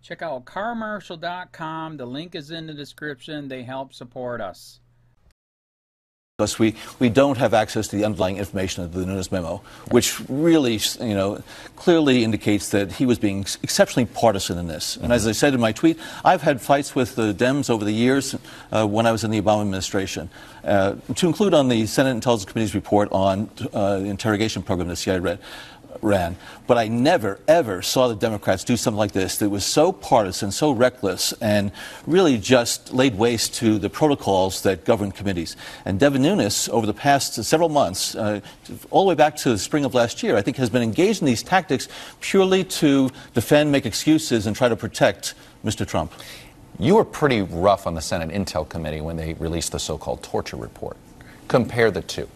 Check out carmarshal.com. The link is in the description. They help support us. Because we don't have access to the underlying information of the Nunes memo, which really, clearly indicates that he was being exceptionally partisan in this. And as I said in my tweet, I've had fights with the Dems over the years when I was in the Obama administration, to include on the Senate Intelligence Committee's report on the interrogation program the CIA ran. But I never, ever saw the Democrats do something like this that was so partisan, so reckless, and really just laid waste to the protocols that govern committees. And Devin Nunes, over the past several months, all the way back to the spring of last year, I think has been engaged in these tactics purely to defend, make excuses, and try to protect Mr. Trump. You were pretty rough on the Senate Intel Committee when they released the so-called torture report. Compare the two.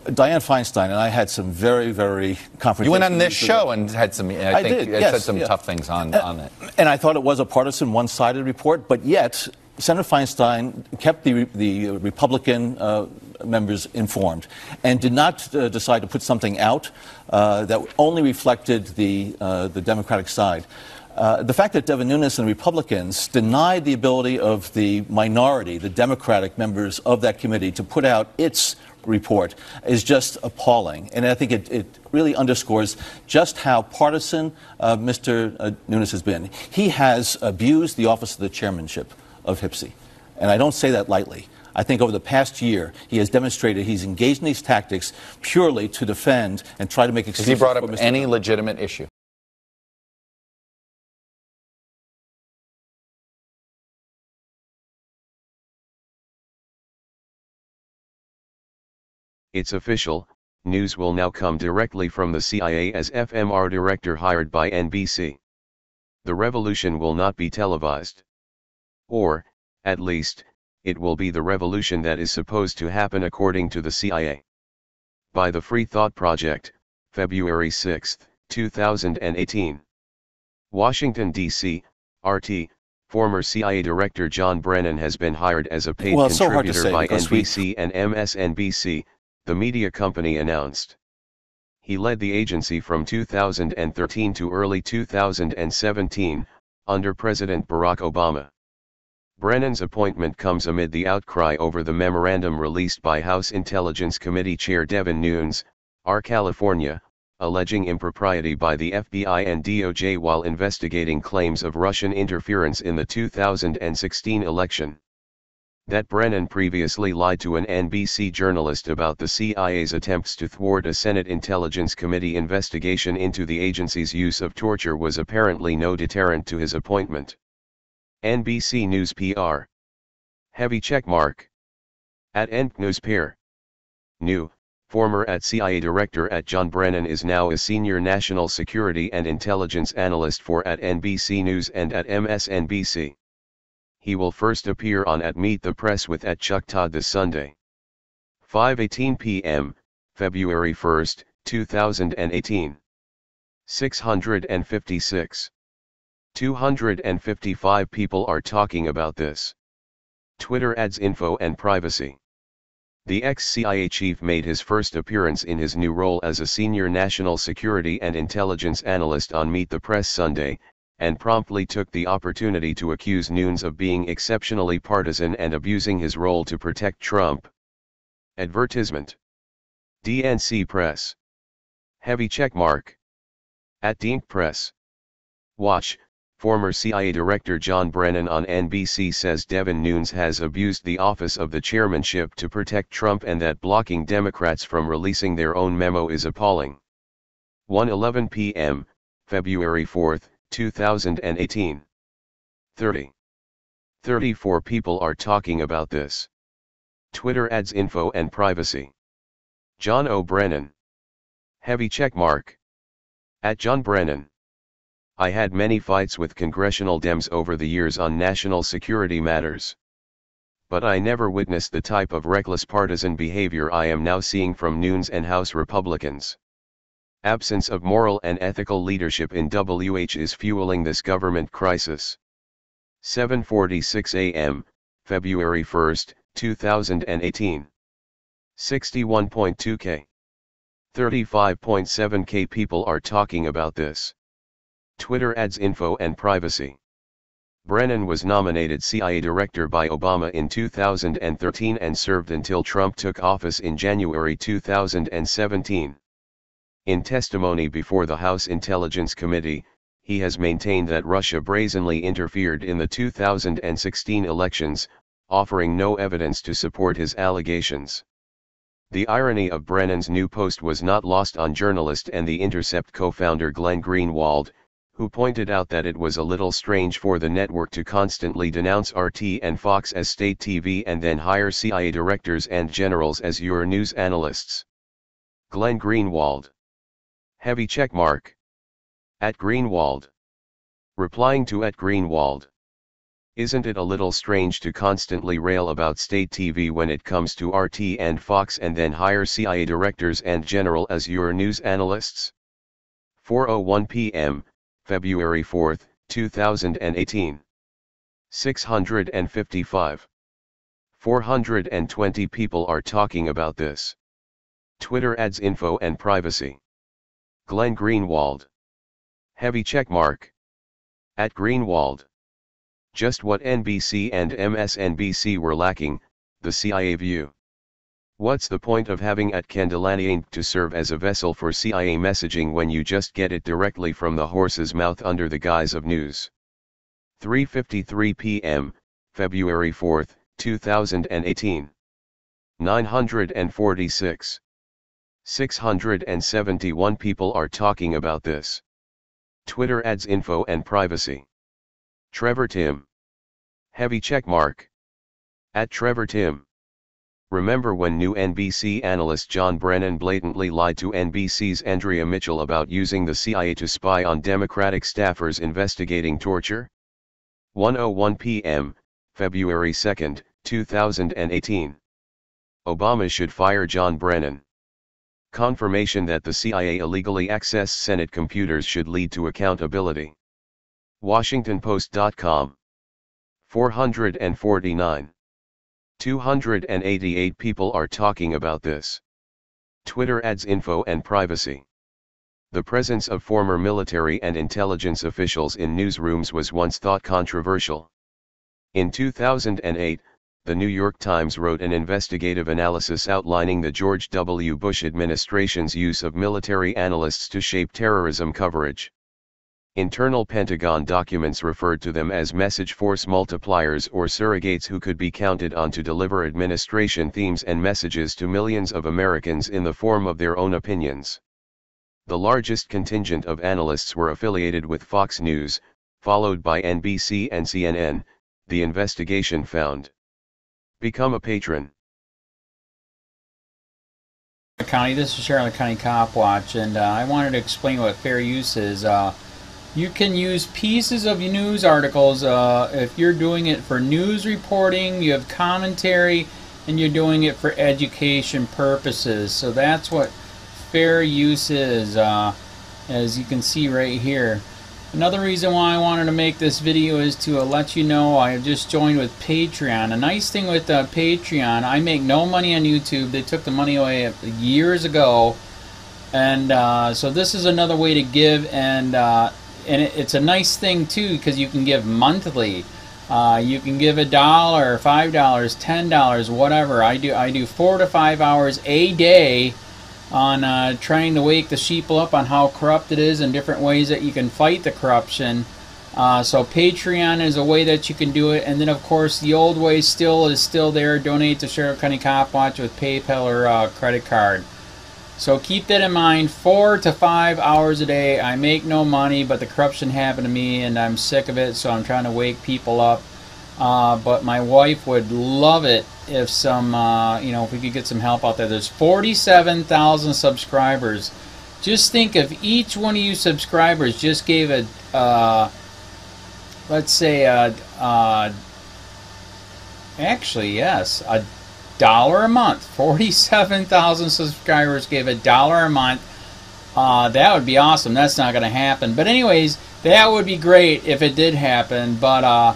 Dianne Feinstein and I had some very, very confrontational... You went on this show and had some, I think, did, yes, said some tough things on it. And I thought it was a partisan, one-sided report, but yet Senator Feinstein kept the Republican members informed and did not decide to put something out that only reflected the Democratic side. The fact that Devin Nunes and Republicans denied the ability of the minority, the Democratic members of that committee, to put out its report is just appalling. And I think it really underscores just how partisan Mr. Nunes has been. He has abused the office of the chairmanship of HPSCI. And I don't say that lightly. I think over the past year, he has demonstrated he's engaged in these tactics purely to defend and try to make excuses. Has he brought up any legitimate issue? It's official, news will now come directly from the CIA as Fmr-Director hired by NBC. The revolution will not be televised. Or, at least, it will be the revolution that is supposed to happen according to the CIA. By the Free Thought Project, February 6, 2018. Washington, D.C., RT. Former CIA Director John Brennan has been hired as a paid contributor by NBC and MSNBC, the media company announced. He led the agency from 2013 to early 2017, under President Barack Obama. Brennan's appointment comes amid the outcry over the memorandum released by House Intelligence Committee Chair Devin Nunes, R. California, alleging impropriety by the FBI and DOJ while investigating claims of Russian interference in the 2016 election. That Brennan previously lied to an NBC journalist about the CIA's attempts to thwart a Senate Intelligence Committee investigation into the agency's use of torture was apparently no deterrent to his appointment. NBC News PR. Heavy checkmark. At NBC New, former CIA Director John Brennan is now a senior national security and intelligence analyst for NBC News and MSNBC. He will first appear on Meet the Press with Chuck Todd this Sunday. 5:18 p.m., February 1, 2018. 656. 255 people are talking about this. Twitter adds info and privacy. The ex-CIA chief made his first appearance in his new role as a senior national security and intelligence analyst on Meet the Press Sunday, and promptly took the opportunity to accuse Nunes of being exceptionally partisan and abusing his role to protect Trump. Advertisement. DNC Press. Heavy checkmark. At Dink Press. Watch. Former CIA Director John Brennan on NBC says Devin Nunes has abused the office of the chairmanship to protect Trump and that blocking Democrats from releasing their own memo is appalling. 1:11 p.m., February 4, 2018. 34 people are talking about this. Twitter adds info and privacy. John O. Brennan. Heavy checkmark. At John Brennan. I had many fights with congressional Dems over the years on national security matters. But I never witnessed the type of reckless partisan behavior I am now seeing from Nunes and House Republicans. Absence of moral and ethical leadership in WH is fueling this government crisis. 7:46 a.m., February 1, 2018. 61.2K. 35.7K people are talking about this. Twitter adds info and privacy. Brennan was nominated CIA director by Obama in 2013 and served until Trump took office in January 2017. In testimony before the House Intelligence Committee, he has maintained that Russia brazenly interfered in the 2016 elections, offering no evidence to support his allegations. The irony of Brennan's new post was not lost on journalist and The Intercept co-founder Glenn Greenwald, who pointed out that it was a little strange for the network to constantly denounce RT and Fox as state TV and then hire CIA directors and generals as your news analysts. Glenn Greenwald. Heavy checkmark. @Greenwald. Replying to @Greenwald. Isn't it a little strange to constantly rail about state TV when it comes to RT and Fox and then hire CIA directors and general as your news analysts? 4:01 p.m., February 4, 2018. 655. 420 people are talking about this. Twitter adds info and privacy. Glenn Greenwald. Heavy checkmark. @Greenwald. Just what NBC and MSNBC were lacking, the CIA view. What's the point of having @Kendelani to serve as a vessel for CIA messaging when you just get it directly from the horse's mouth under the guise of news? 3:53 p.m., February 4, 2018. 946. 671 people are talking about this. Twitter adds info and privacy. Trevor Tim. Heavy checkmark. @Trevor Tim. Remember when new NBC analyst John Brennan blatantly lied to NBC's Andrea Mitchell about using the CIA to spy on Democratic staffers investigating torture? 1:01 p.m., February 2, 2018. Obama should fire John Brennan. Confirmation that the CIA illegally accessed Senate computers should lead to accountability. WashingtonPost.com. 449. 288 people are talking about this. Twitter adds info and privacy. The presence of former military and intelligence officials in newsrooms was once thought controversial. In 2008, the New York Times wrote an investigative analysis outlining the George W. Bush administration's use of military analysts to shape terrorism coverage. Internal Pentagon documents referred to them as message force multipliers or surrogates who could be counted on to deliver administration themes and messages to millions of Americans in the form of their own opinions. The largest contingent of analysts were affiliated with Fox News, followed by NBC and CNN, the investigation found. Become a patron. County, this is Charlotte County COPWATCH, and I wanted to explain what fair use is. You can use pieces of news articles if you're doing it for news reporting, you have commentary, and you're doing it for education purposes. So that's what fair use is, as you can see right here. Another reason why I wanted to make this video is to let you know I have just joined with Patreon. A nice thing with Patreon, I make no money on YouTube. They took the money away years ago, and so this is another way to give, and it's a nice thing too because you can give monthly. You can give $1, $5, $10, whatever. I do 4 to 5 hours a day on trying to wake the sheeple up on how corrupt it is and different ways that you can fight the corruption. So Patreon is a way that you can do it, and then of course the old way is still there. Donate to Sheriff County COPWATCH with PayPal or credit card. So keep that in mind. 4 to 5 hours a day. I make no money, but the corruption happened to me and I'm sick of it, so I'm trying to wake people up. But my wife would love it if if we could get some help out there. There's 47,000 subscribers. Just think if each one of you subscribers just gave let's say actually yes, $1 a month. 47,000 subscribers gave $1 a month. That would be awesome. That's not going to happen. But anyways, that would be great if it did happen. But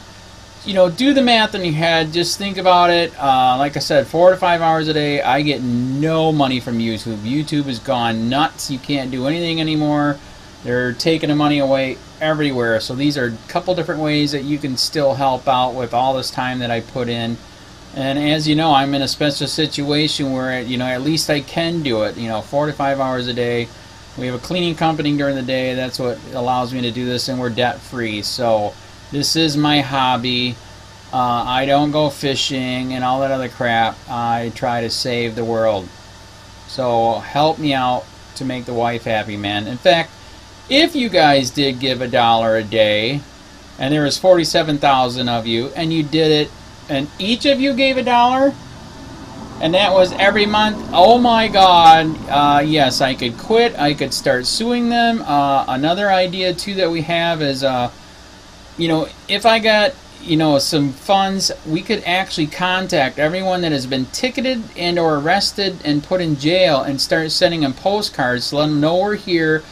do the math in your head. Just think about it. Like I said, 4 to 5 hours a day. I get no money from YouTube. YouTube has gone nuts. You can't do anything anymore. They're taking the money away everywhere. So these are a couple different ways that you can still help out with all this time that I put in. And as you know, I'm in a special situation where, you know, at least I can do it, you know, 4 to 5 hours a day. We have a cleaning company during the day. That's what allows me to do this, and we're debt free. So this is my hobby. I don't go fishing and all that other crap. I try to save the world. So help me out to make the wife happy, man. In fact, if you guys did give $1 a day, and there was 47,000 of you, and you did it, and each of you gave $1, and that was every month, oh my God, yes, I could quit. I could start suing them. Another idea too that we have is, you know, if I got, you know, some funds, we could actually contact everyone that has been ticketed and or arrested and put in jail and start sending them postcards to let them know we're here,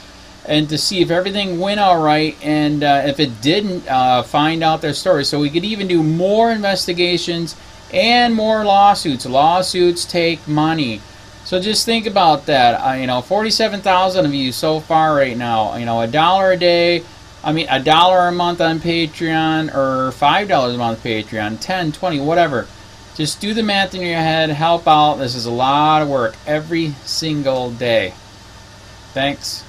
and to see if everything went all right, and if it didn't, find out their story. So we could even do more investigations and more lawsuits. Lawsuits take money. So just think about that. You know, 47,000 of you so far right now. You know, $1 a day. I mean, $1 a month on Patreon, or $5 a month Patreon, 10, 20, whatever. Just do the math in your head. Help out. This is a lot of work every single day. Thanks.